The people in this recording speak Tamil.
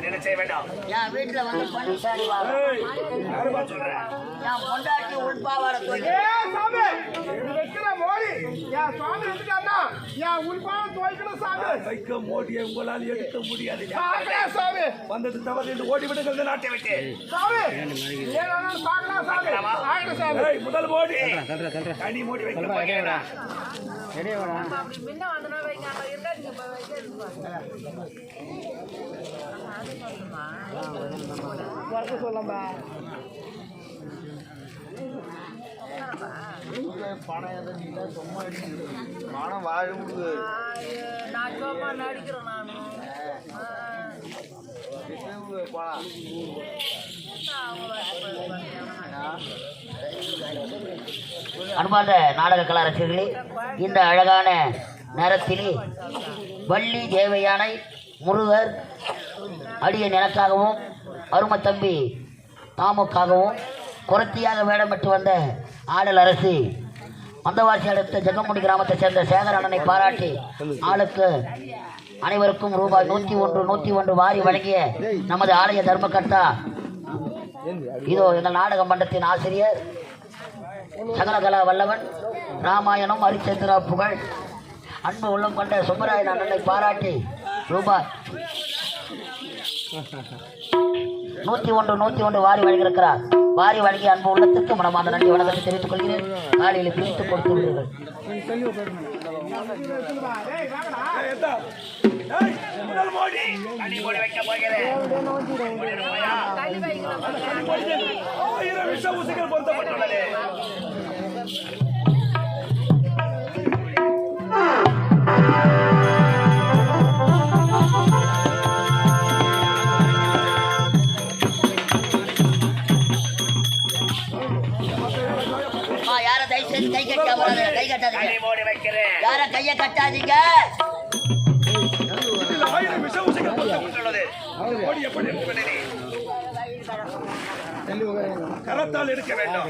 என்ன செய்ய வேண்டாம்? என் வீட்டுல வந்து பண்ணி சாணி சொல்றேன். என் பொண்டாட்டி உள்பாவார தூக்கி உங்களால் எடுக்க முடியாது. வந்தது தவறு ஓடி விடுங்கள் நாட்டை விட்டு. முதல் ஓடி தனி மூடி வைக்க சொல்லம்பா பணம் வாழும் நான் சும்மா நடிக்கிறேன். அன்பார்ந்த நாடக கலா ரசிகர்களே, இந்த அழகான நேரத்தில் வள்ளி தேவையானை முருகர் அடியன் எனக்காகவும் அருமை தம்பி தாமுக்காகவும் குரத்தியாக வேடமிட்டு வந்த ஆடல் அரசு மந்தவாசி அடுத்த ஜெகமுடி கிராமத்தை சேர்ந்த சேகர் அண்ணனை பாராட்டி ஆளுக்கு அனைவருக்கும் ரூபாய் 101 வாரி வழங்கிய நமது ஆலய தர்மகர்த்தா இதோ எங்கள் நாடக மன்றத்தின் ஆசிரியர் சகலகலா வல்லவன் ராமாயணம் ஹரிச்சந்திரா புகழ் அன்பு உள்ளம் கொண்ட சுப்பராயன் அண்ணனை பாராட்டி ரூபாய் 101 வாரி வழங்கியிருக்கிறார். வாரி வழங்கிய அன்பு உள்ளத்துக்கு மனமார்ந்த நன்றி வணக்கத்தை தெரிவித்துக் கொள்கிறேன். காலையில் பிரித்து கொடுத்து விடுவீர்கள். கை கட்டாதீங்க, யார கைய கட்டாதீங்க. கரத்தால் எடுக்க வேண்டும்.